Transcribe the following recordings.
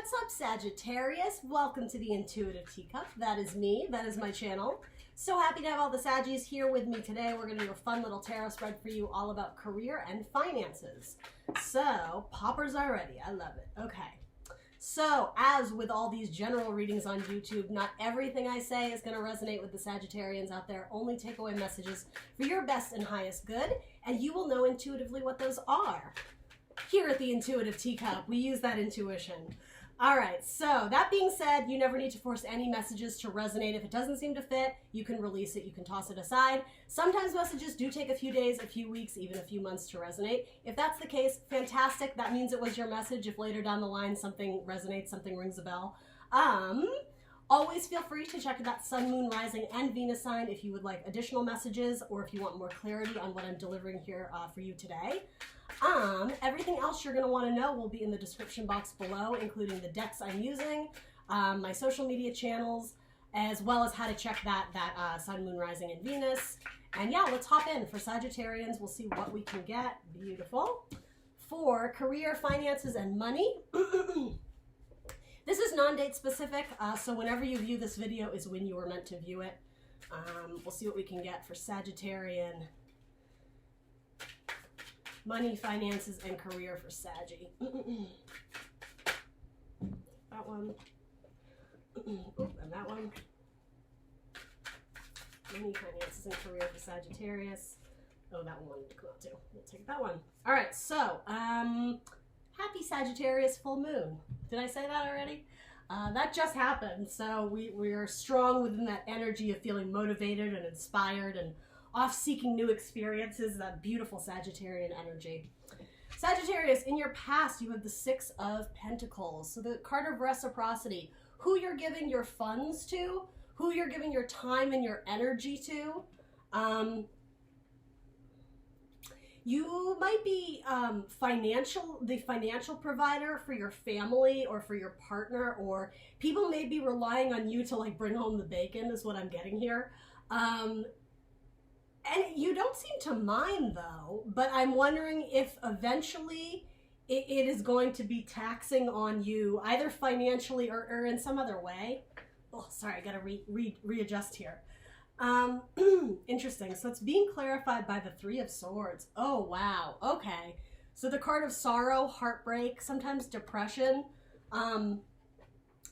What's up, Sagittarius? Welcome to the Intuitive Teacup. That is me. That is my channel. So happy to have all the Saggies here with me today. We're going to do a fun little tarot spread for you all about career and finances. So, poppers are ready. I love it. Okay. So, as with all these general readings on YouTube, not everything I say is going to resonate with the Sagittarians out there. Only takeaway messages for your best and highest good, and you will know intuitively what those are. Here at the Intuitive Teacup, we use that intuition. All right, so that being said, you never need to force any messages to resonate. If it doesn't seem to fit, you can release it, you can toss it aside. Sometimes messages do take a few days, a few weeks, even a few months to resonate. If that's the case, fantastic. That means it was your message. If later down the line something resonates, something rings a bell. Always feel free to check that Sun, Moon, Rising, and Venus sign if you would like additional messages or if you want more clarity on what I'm delivering here for you today. Everything else you're going to want to know will be in the description box below, including the decks I'm using, my social media channels, as well as how to check that Sun, Moon, Rising, and Venus. And yeah, let's hop in. For Sagittarians, we'll see what we can get. Beautiful. For career, finances, and money, this is non-date specific, so whenever you view this video is when you were meant to view it. We'll see what we can get for Sagittarian. Money, finances, and career for Saggy. That one. And that one. Money, finances, and career for Sagittarius. Oh, that one wanted to come out too. We'll take that one. All right, so, happy Sagittarius full moon. Did I say that already? That just happened, so we are strong within that energy of feeling motivated and inspired and off seeking new experiences, that beautiful Sagittarian energy. Sagittarius, in your past, you have the Six of Pentacles. So the card of reciprocity, who you're giving your funds to, who you're giving your time and your energy to. You might be the financial provider for your family or for your partner, or people may be relying on you to like bring home the bacon is what I'm getting here. And you don't seem to mind though, but I'm wondering if eventually it is going to be taxing on you, either financially or in some other way. Oh, sorry, I gotta readjust here. Interesting. So it's being clarified by the Three of Swords. Oh, wow. Okay. So the card of sorrow, heartbreak, sometimes depression,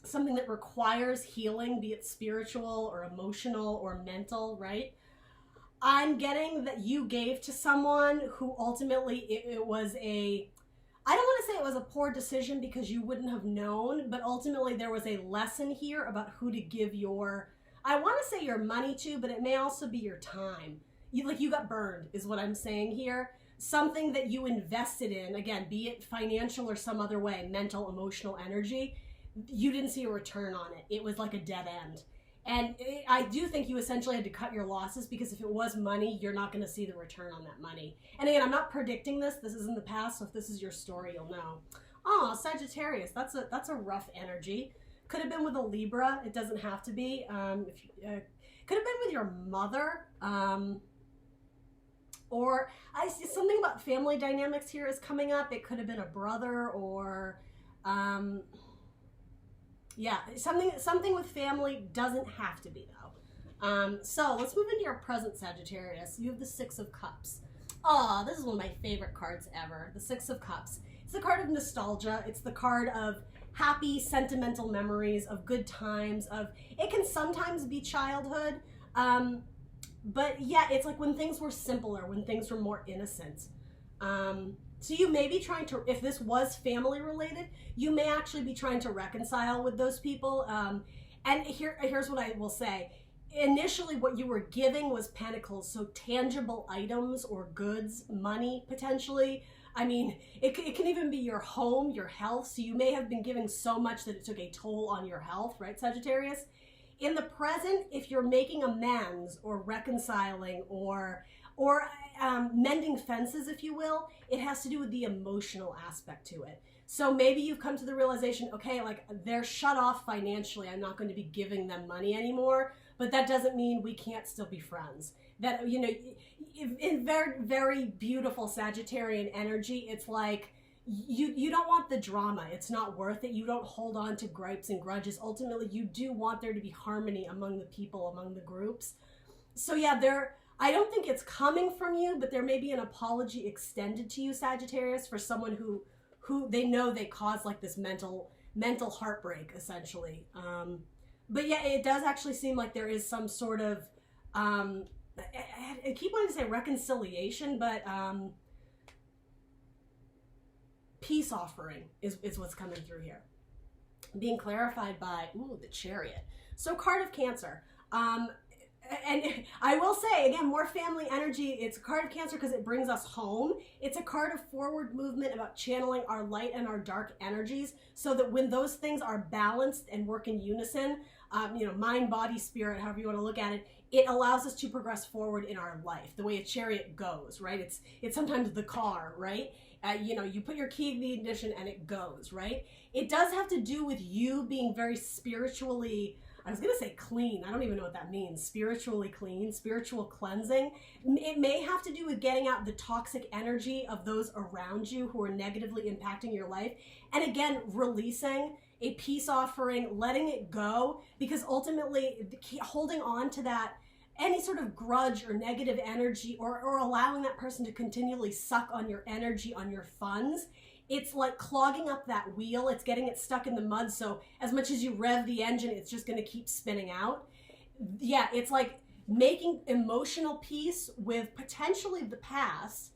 something that requires healing, be it spiritual or emotional or mental, right? I'm getting that you gave to someone who ultimately it was I don't want to say it was a poor decision because you wouldn't have known, but ultimately there was a lesson here about who to give I want to say your money to, but it may also be your time. You got burned is what I'm saying here. Something that you invested in, again, be it financial or some other way, mental, emotional energy, you didn't see a return on it. It was like a dead end. And I do think you essentially had to cut your losses because if it was money, you're not going to see the return on that money. And again, I'm not predicting this. This is in the past, so if this is your story, you'll know. Oh, Sagittarius, that's a rough energy. Could have been with a Libra. It doesn't have to be. Could have been with your mother. Or I see something about family dynamics here is coming up. It could have been a brother or... yeah, something with family doesn't have to be though. So let's move into your present Sagittarius. You have the Six of Cups. Oh, this is one of my favorite cards ever. The Six of Cups. It's the card of nostalgia. It's the card of happy, sentimental memories, of good times, it can sometimes be childhood. But yeah, it's like when things were simpler, when things were more innocent. So you may be trying to, if this was family related, you may actually be trying to reconcile with those people. And here's what I will say. Initially, what you were giving was pentacles, so tangible items or goods, money, potentially. I mean, it can even be your home, your health. So you may have been giving so much that it took a toll on your health, right, Sagittarius? In the present, if you're making amends or reconciling or mending fences, if you will, it has to do with the emotional aspect to it. So maybe you've come to the realization, okay, like they're shut off financially. I'm not going to be giving them money anymore, but that doesn't mean we can't still be friends. That, in very, very beautiful Sagittarian energy, it's like you don't want the drama. It's not worth it. You don't hold on to gripes and grudges. Ultimately, you do want there to be harmony among the people, among the groups. So yeah, I don't think it's coming from you, but there may be an apology extended to you, Sagittarius, for someone who they know they caused like this mental heartbreak, essentially. But yeah, it does actually seem like there is some sort of, I keep wanting to say reconciliation, but peace offering is what's coming through here. Being clarified by, the Chariot. So card of Cancer. And I will say, again, more family energy. It's a card of Cancer because it brings us home. It's a card of forward movement about channeling our light and our dark energies so that when those things are balanced and work in unison, mind, body, spirit, however you want to look at it, it allows us to progress forward in our life, the way a chariot goes, right? It's sometimes the car, right? You put your key in the ignition and it goes, right? It does have to do with you being very spiritually, I was going to say clean. I don't even know what that means. Spiritually clean, spiritual cleansing. It may have to do with getting out the toxic energy of those around you who are negatively impacting your life. And again, releasing a peace offering, letting it go, because ultimately holding on to that, any sort of grudge or negative energy or allowing that person to continually suck on your energy, on your funds, it's like clogging up that wheel. It's getting it stuck in the mud. So as much as you rev the engine, it's just going to keep spinning out. Yeah, it's like making emotional peace with potentially the past.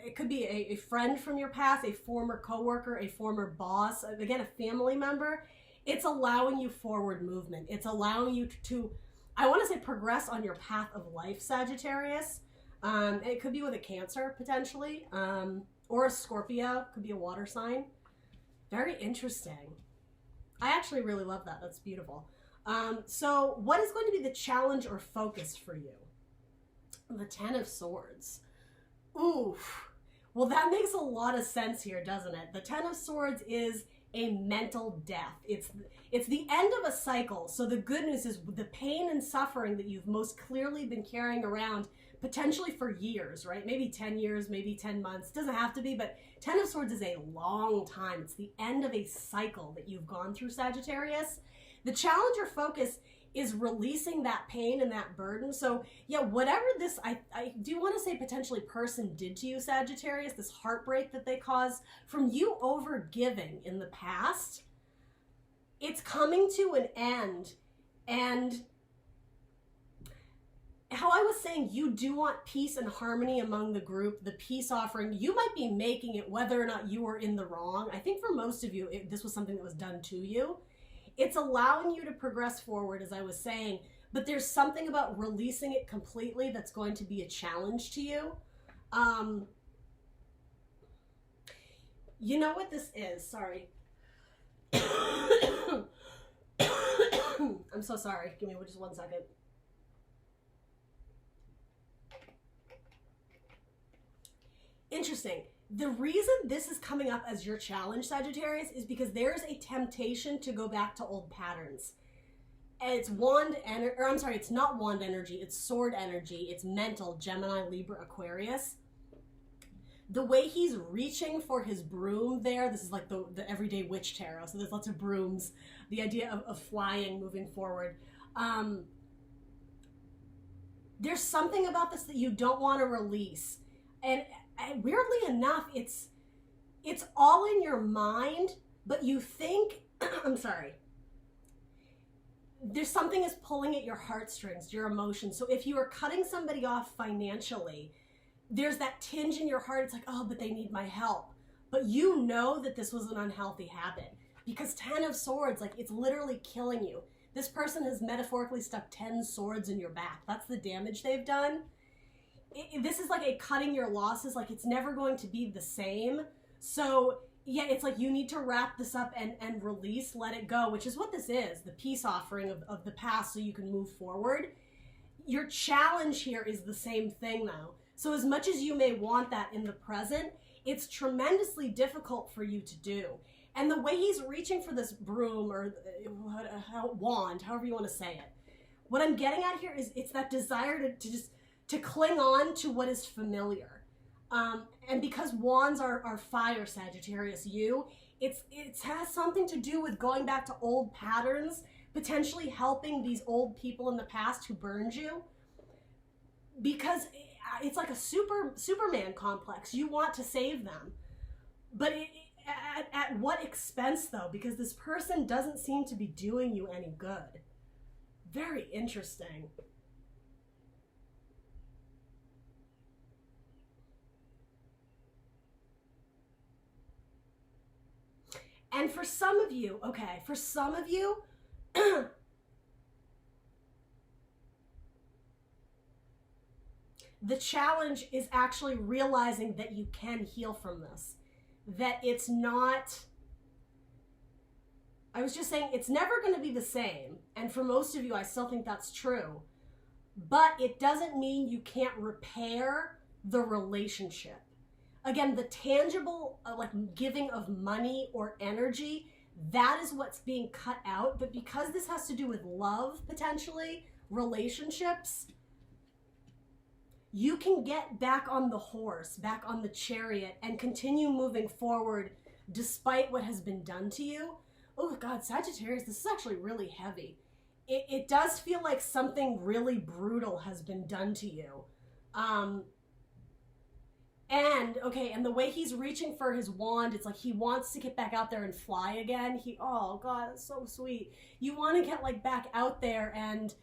It could be a friend from your past, a former coworker, a former boss, again, a family member. It's allowing you forward movement. It's allowing you to I want to say progress on your path of life, Sagittarius. It could be with a Cancer, potentially. Or a Scorpio, could be a water sign. Very interesting. I actually really love that. That's beautiful. So what is going to be the challenge or focus for you? The Ten of Swords. Oof. Well, that makes a lot of sense here, doesn't it? The Ten of Swords is a mental death. It's the end of a cycle. So the good news is the pain and suffering that you've most clearly been carrying around potentially for years, right? Maybe 10 years, maybe 10 months. Doesn't have to be, but Ten of Swords is a long time. It's the end of a cycle that you've gone through, Sagittarius. The challenge or focus is releasing that pain and that burden. So yeah, whatever this, I do want to say potentially person did to you, Sagittarius, this heartbreak that they caused from you over giving in the past, it's coming to an end. And how I was saying, you do want peace and harmony among the group, the peace offering. You might be making it whether or not you were in the wrong. I think for most of you, this was something that was done to you. It's allowing you to progress forward, as I was saying, but there's something about releasing it completely that's going to be a challenge to you. You know what this is? Sorry. I'm so sorry. Give me just 1 second. Interesting. The reason this is coming up as your challenge, Sagittarius, is because there's a temptation to go back to old patterns. And it's it's not wand energy, it's sword energy, it's mental, Gemini, Libra, Aquarius. The way he's reaching for his broom there, this is like the everyday witch tarot, so there's lots of brooms, the idea of flying, moving forward. There's something about this that you don't want to release. And weirdly enough, it's all in your mind, but you think, I'm sorry, there's something is pulling at your heartstrings, your emotions. So if you are cutting somebody off financially, there's that tinge in your heart. It's like, oh, but they need my help. But you know that this was an unhealthy habit because 10 of Swords, like it's literally killing you. This person has metaphorically stuck 10 swords in your back. That's the damage they've done. This is like a cutting your losses, like it's never going to be the same. So yeah, it's like you need to wrap this up and release, let it go, which is what this is, the peace offering of the past so you can move forward. Your challenge here is the same thing though. So as much as you may want that in the present, it's tremendously difficult for you to do. And the way he's reaching for this broom or wand, however you want to say it, what I'm getting at here is it's that desire to cling on to what is familiar. And because wands are fire, Sagittarius, it has something to do with going back to old patterns, potentially helping these old people in the past who burned you. Because it's like a Superman complex. You want to save them. But at what expense, though? Because this person doesn't seem to be doing you any good. Very interesting. And for some of you, okay, for some of you, the challenge is actually realizing that you can heal from this. That it's not, I was just saying, it's never going to be the same. And for most of you, I still think that's true. But it doesn't mean you can't repair the relationship. Again, the tangible, like giving of money or energy, that is what's being cut out. But because this has to do with love, potentially, relationships, you can get back on the horse, back on the chariot, and continue moving forward despite what has been done to you. Oh God, Sagittarius, this is actually really heavy. It does feel like something really brutal has been done to you. And the way he's reaching for his wand, it's like he wants to get back out there and fly again. Oh God, that's so sweet. You want to get like back out there and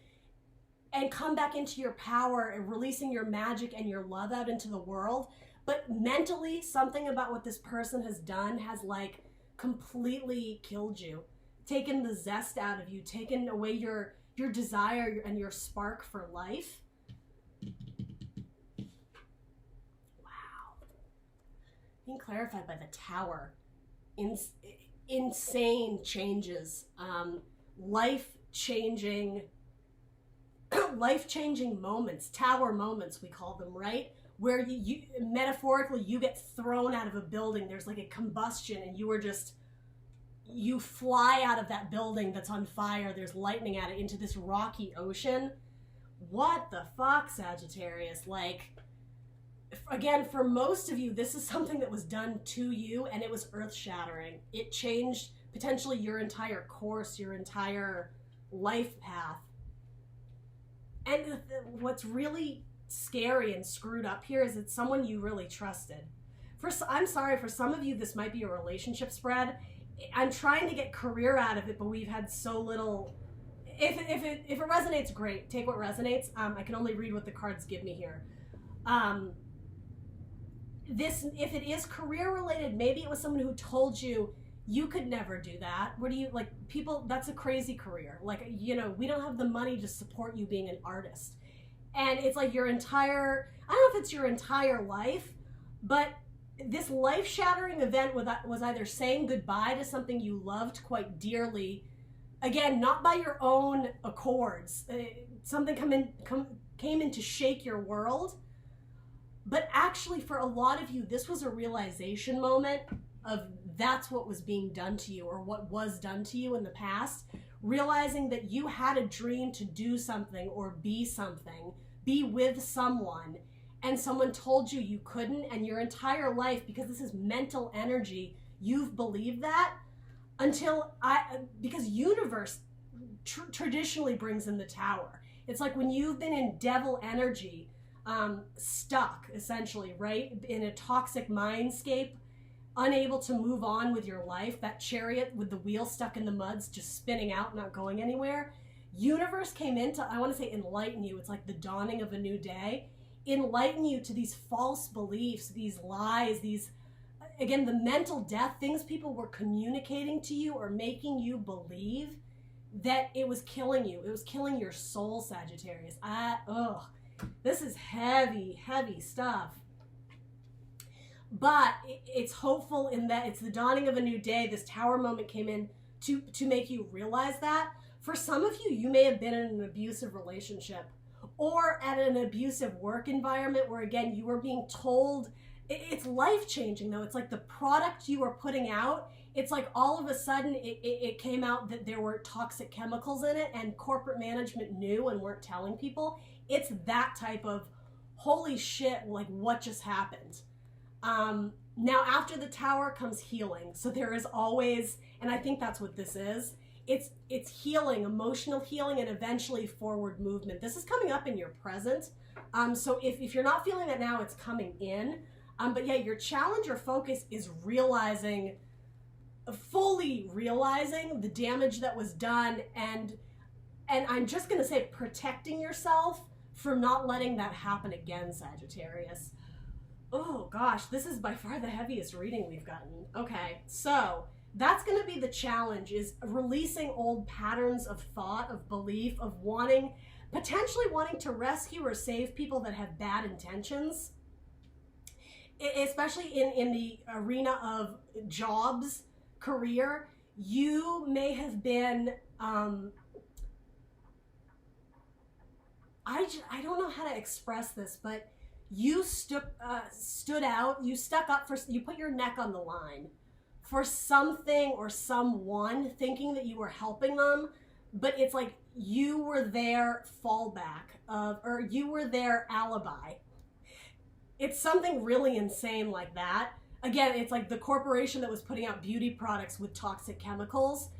come back into your power and releasing your magic and your love out into the world. But mentally, something about what this person has done has like completely killed you, taken the zest out of you, taken away your desire and your spark for life. Being clarified by the Tower. Insane changes. Life-changing moments. Tower moments, we call them, right? Where you metaphorically, you get thrown out of a building. There's like a combustion and you fly out of that building that's on fire. There's lightning at it into this rocky ocean. What the fuck, Sagittarius? Like, again, for most of you, this is something that was done to you and it was earth-shattering. It changed potentially your entire course, your entire life path. And what's really scary and screwed up here is it's someone you really trusted. I'm sorry, for some of you, this might be a relationship spread. I'm trying to get career out of it, but we've had so little. If it resonates, great. Take what resonates. I can only read what the cards give me here. If it is career related, maybe it was someone who told you you could never do that. What do you, like, people, that's a crazy career. Like, we don't have the money to support you being an artist. And it's like your entire, I don't know if it's your entire life, but this life-shattering event was either saying goodbye to something you loved quite dearly, again, not by your own accords. Something came in to shake your world. But actually, for a lot of you, this was a realization moment of that's what was being done to you, or what was done to you in the past. Realizing that you had a dream to do something or be something, be with someone, and someone told you you couldn't, and your entire life, because this is mental energy, you've believed that because universe traditionally brings in the Tower. It's like when you've been in devil energy, stuck essentially, right? In a toxic mindscape, unable to move on with your life, that chariot with the wheel stuck in the muds, just spinning out, not going anywhere. Universe came in to, I want to say, enlighten you. It's like the dawning of a new day. Enlighten you to these false beliefs, these lies, again, the mental death, things people were communicating to you or making you believe that it was killing you. It was killing your soul, Sagittarius. This is heavy, heavy stuff. But it's hopeful in that it's the dawning of a new day. This Tower moment came in to make you realize that. For some of you, you may have been in an abusive relationship or at an abusive work environment where, again, you were being told. It's life-changing, though. It's like the product you were putting out, it's like all of a sudden it came out that there were toxic chemicals in it and corporate management knew and weren't telling people. It's that type of, holy shit, like, what just happened? Now after the Tower comes healing. So there is always, and I think that's what this is. It's healing, emotional healing, and eventually forward movement. This is coming up in your present. So if you're not feeling that now, it's coming in. But yeah, your challenge or focus is fully realizing the damage that was done, and I'm just going to say protecting yourself from not letting that happen again, Sagittarius. Oh gosh, this is by far the heaviest reading we've gotten. Okay, so that's going to be the challenge, is releasing old patterns of thought, of belief, of potentially wanting to rescue or save people that have bad intentions, especially in the arena of jobs, career. You may have been, I don't know how to express this, but you stood out, you stuck up you put your neck on the line for something or someone, thinking that you were helping them, but it's like you were their fallback or you were their alibi. It's something really insane like that. Again, it's like the corporation that was putting out beauty products with toxic chemicals.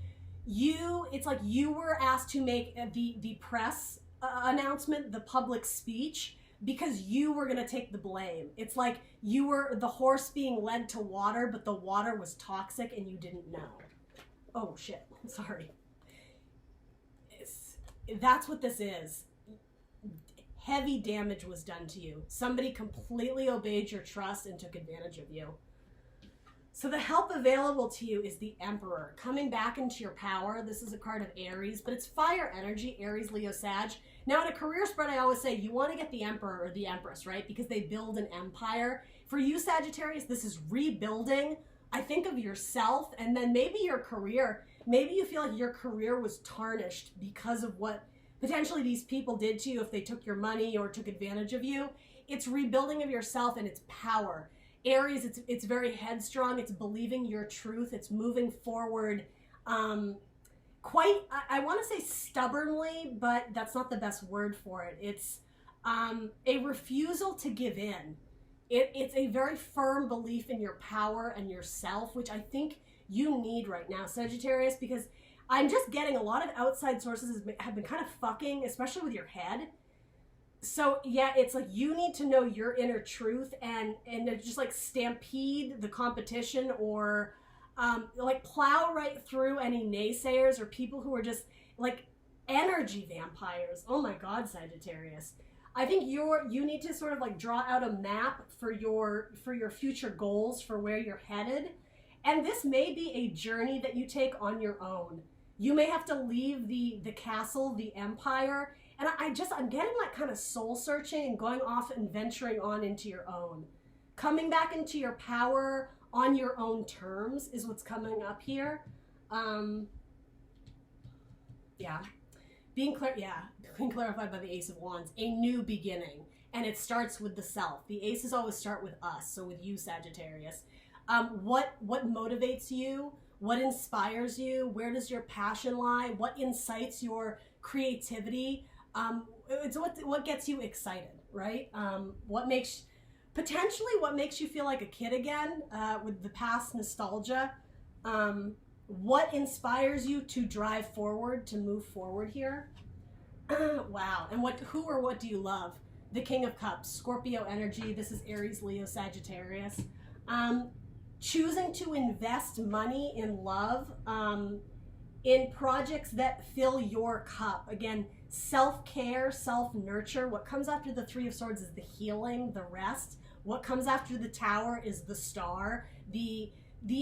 It's like you were asked to make the press announcement, the public speech, because you were going to take the blame. It's like you were the horse being led to water, but the water was toxic and you didn't know. Oh shit, sorry. That's what this is. Heavy damage was done to you. Somebody completely obeyed your trust and took advantage of you. So the help available to you is the Emperor, coming back into your power. This is a card of Aries, but it's fire energy, Aries, Leo, Sag. Now in a career spread, I always say you want to get the Emperor or the Empress, right? Because they build an empire. For you, Sagittarius, this is rebuilding. I think of yourself, and then maybe your career. Maybe you feel like your career was tarnished because of what potentially these people did to you, if they took your money or took advantage of you. It's rebuilding of yourself and its power. Aries, it's very headstrong. It's believing your truth. It's moving forward quite, I want to say stubbornly, but that's not the best word for it. It's a refusal to give in. It's a very firm belief in your power and yourself, which I think you need right now, Sagittarius, because I'm just getting a lot of outside sources have been kind of fucking, especially with your head. So yeah, it's like you need to know your inner truth and just like stampede the competition, or like plow right through any naysayers or people who are just like energy vampires. Oh my God, Sagittarius. I think you need to sort of like draw out a map for your future goals, for where you're headed. And this may be a journey that you take on your own. You may have to leave the castle, the empire. And I'm getting like kind of soul searching and going off and venturing on into your own. Coming back into your power on your own terms is what's coming up here. Yeah. Being clarified by the Ace of Wands, a new beginning. And it starts with the self. The aces always start with us, so with you, Sagittarius. What motivates you? What inspires you? Where does your passion lie? What incites your creativity? It's what gets you excited, right? What makes you feel like a kid again, with the past nostalgia. What inspires you to drive forward, to move forward here? Wow. And what do you love? The King of Cups, Scorpio energy. This is Aries, Leo, Sagittarius. Choosing to invest money in love, in projects that fill your cup. Again, self-care, self-nurture. What comes after the Three of Swords is the healing, the rest. What comes after the Tower is the star, the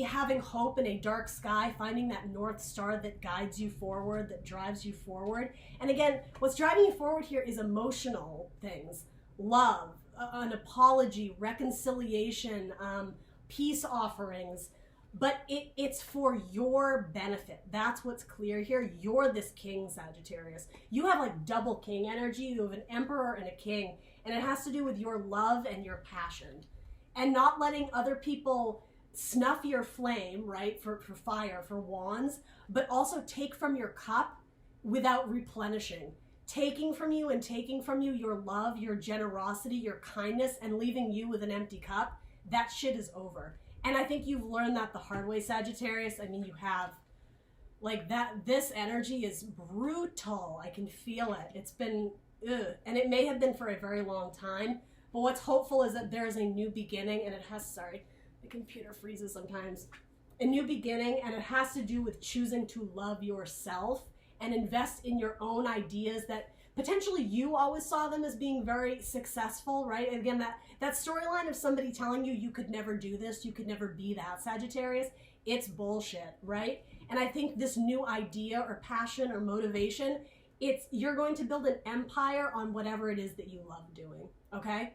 having hope in a dark sky, finding that North Star that guides you forward, that drives you forward. And again, what's driving you forward here is emotional things, love, an apology, reconciliation, peace offerings, but it's for your benefit. That's what's clear here. You're this king, Sagittarius. You have like double king energy. You have an emperor and a king, and it has to do with your love and your passion, and not letting other people snuff your flame, right, for fire, for wands, but also take from your cup without replenishing. Taking from you your love, your generosity, your kindness, and leaving you with an empty cup. that shit is over. And I think you've learned that the hard way, Sagittarius. I mean, you have, like, that, this energy is brutal. I can feel it. It's been, and it may have been for a very long time, but what's hopeful is that there's a new beginning, and it has, sorry, the computer freezes sometimes. A new beginning, and it has to do with choosing to love yourself and invest in your own ideas that potentially you always saw them as being very successful, right? And again, that storyline of somebody telling you you could never do this, you could never be that, Sagittarius, it's bullshit, right? And I think this new idea or passion or motivation, you're going to build an empire on whatever it is that you love doing, okay?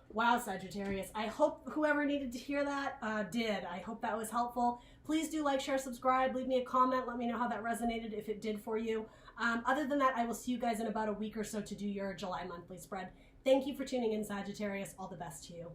Wow, Sagittarius. I hope whoever needed to hear that did. I hope that was helpful. Please do like, share, subscribe. Leave me a comment. Let me know how that resonated, if it did for you. Other than that, I will see you guys in about a week or so to do your July monthly spread. Thank you for tuning in, Sagittarius. All the best to you.